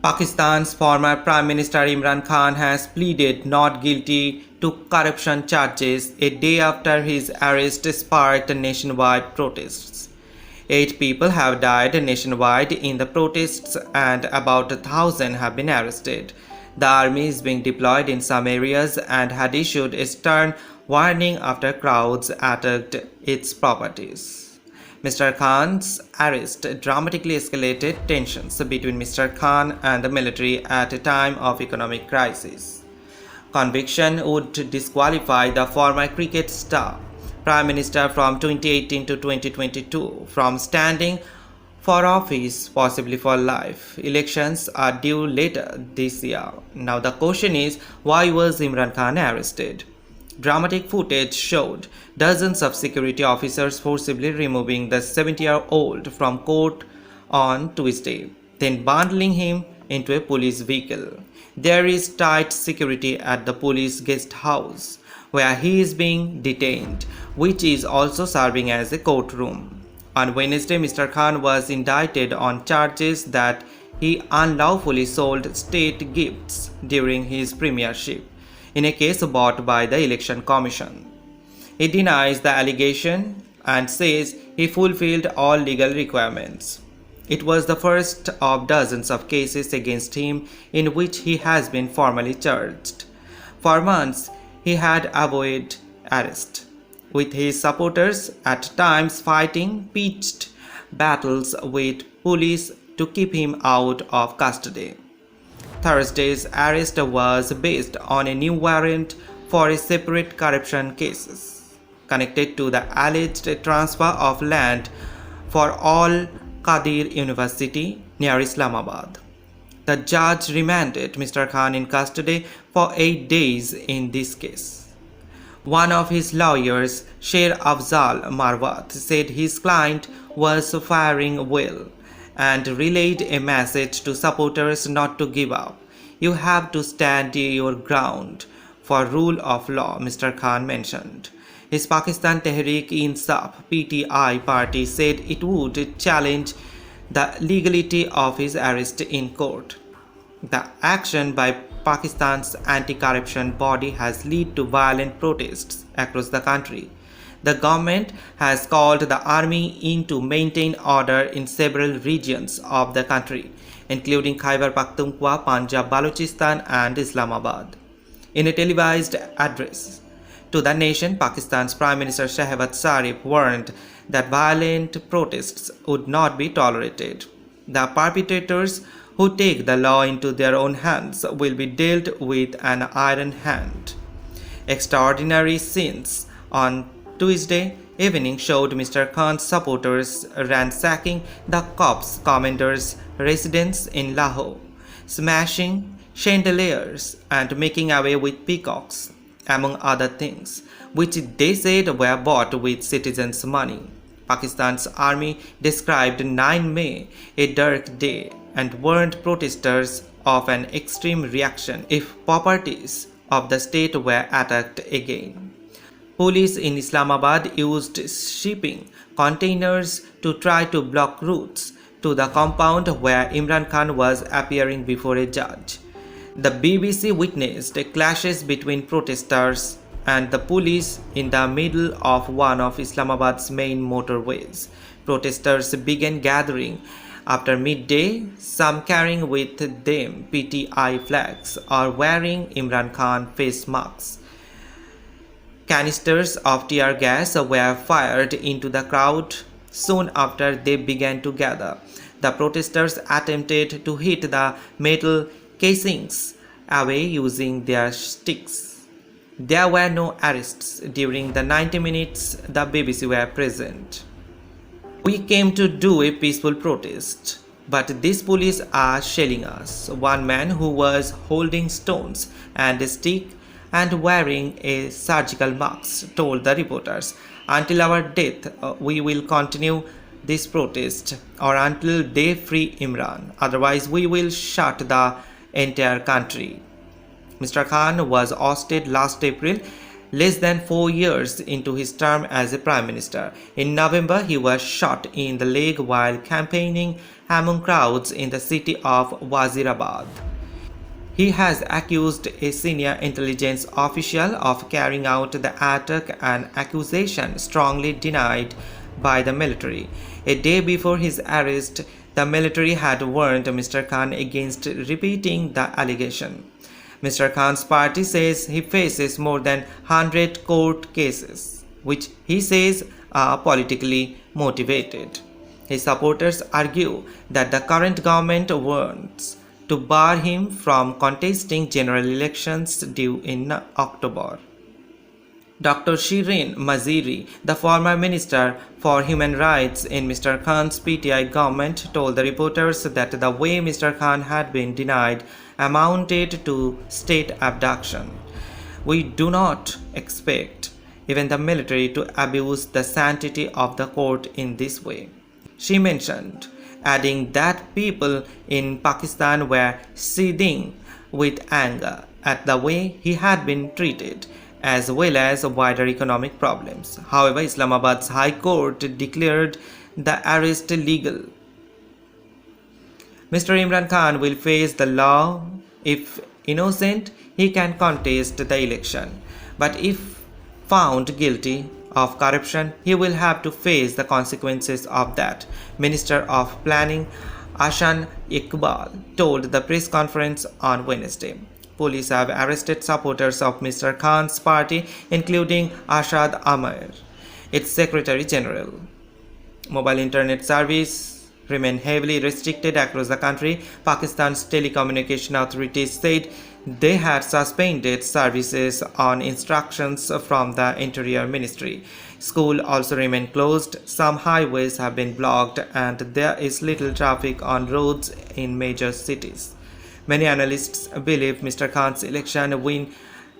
Pakistan's former Prime Minister Imran Khan has pleaded not guilty to corruption charges a day after his arrest sparked nationwide protests. 8 people have died nationwide in the protests and about 1,000 have been arrested. The army is being deployed in some areas and had issued a stern warning after crowds attacked its properties. Mr. Khan's arrest dramatically escalated tensions between Mr. Khan and the military at a time of economic crisis. Conviction would disqualify the former cricket star Prime Minister from 2018 to 2022 from standing for office, possibly for life. Elections are due later this year. Now the question is, why was Imran Khan arrested? Dramatic footage showed dozens of security officers forcibly removing the 70-year-old from court on Tuesday, then bundling him into a police vehicle. There is tight security at the police guest house, where he is being detained, which is also serving as a courtroom. On Wednesday, Mr. Khan was indicted on charges that he unlawfully sold state gifts during his premiership, in a case brought by the Election Commission. He denies the allegation and says he fulfilled all legal requirements. It was the first of dozens of cases against him in which he has been formally charged. For months, he had avoided arrest, with his supporters at times fighting pitched battles with police to keep him out of custody. Thursday's arrest was based on a new warrant for a separate corruption case connected to the alleged transfer of land for Al Qadir University near Islamabad. The judge remanded Mr. Khan in custody for 8 days in this case. One of his lawyers, Sher Afzal Marwat, said his client was faring well and relayed a message to supporters not to give up. You have to stand your ground for rule of law, Mr. Khan mentioned. His Pakistan Tehreek-e-Insaf (PTI) party said it would challenge the legality of his arrest in court. The action by Pakistan's anti-corruption body has led to violent protests across the country. The government has called the army in to maintain order in several regions of the country, including Khyber Pakhtunkhwa, Punjab, Balochistan, and Islamabad. In a televised address to the nation, Pakistan's Prime Minister Shehbaz Sharif warned that violent protests would not be tolerated. The perpetrators who take the law into their own hands will be dealt with an iron hand. Extraordinary scenes on Tuesday evening showed Mr. Khan's supporters ransacking the corps commander's residence in Lahore, smashing chandeliers and making away with peacocks, among other things, which they said were bought with citizens' money. Pakistan's army described 9 May a dark day and warned protesters of an extreme reaction if properties of the state were attacked again. Police in Islamabad used shipping containers to try to block routes to the compound where Imran Khan was appearing before a judge. The BBC witnessed clashes between protesters and the police in the middle of one of Islamabad's main motorways. Protesters began gathering after midday, some carrying with them PTI flags or wearing Imran Khan face masks. Canisters of tear gas were fired into the crowd soon after they began to gather. The protesters attempted to hit the metal casings away using their sticks. There were no arrests during the 90 minutes the BBC were present. We came to do a peaceful protest, but these police are shelling us, one man who was holding stones and a stick and wearing a surgical mask told the reporters. Until our death, we will continue this protest or until they free Imran. Otherwise, we will shut the entire country. Mr. Khan was ousted last April less than 4 years into his term as a prime minister. In November, he was shot in the leg while campaigning among crowds in the city of Wazirabad. He has accused a senior intelligence official of carrying out the attack, an accusation strongly denied by the military. A day before his arrest, the military had warned Mr. Khan against repeating the allegation. Mr. Khan's party says he faces more than 100 court cases, which he says are politically motivated. His supporters argue that the current government wants to bar him from contesting general elections due in October. Dr. Shirin Maziri, the former Minister for Human Rights in Mr. Khan's PTI government, told the reporters that the way Mr. Khan had been denied amounted to state abduction. We do not expect even the military to abuse the sanctity of the court in this way, she mentioned, adding that people in Pakistan were seething with anger at the way he had been treated, as well as wider economic problems. However, Islamabad's High Court declared the arrest legal. Mr. Imran Khan will face the law. If innocent, he can contest the election. But if found guilty of corruption, he will have to face the consequences of that, Minister of Planning Ashan Iqbal told the press conference on Wednesday. Police have arrested supporters of Mr. Khan's party, including Ashad Amir, its Secretary General. Mobile internet service remain heavily restricted across the country. Pakistan's telecommunication authorities said they had suspended services on instructions from the Interior Ministry. Schools also remain closed. Some highways have been blocked and there is little traffic on roads in major cities. Many analysts believe Mr. Khan's election win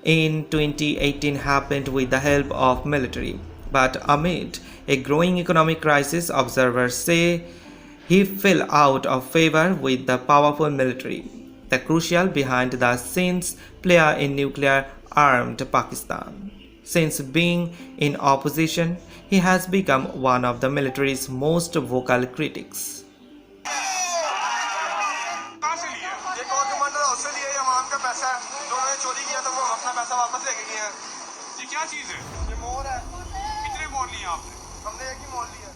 in 2018 happened with the help of military. But amid a growing economic crisis, observers say he fell out of favor with the powerful military, the crucial behind-the-scenes player in nuclear-armed Pakistan. Since being in opposition, he has become one of the military's most vocal critics. ये क्या चीज है? ये मोर है। कितने मोर लिए आपने? हमने एक ही मोर लिया।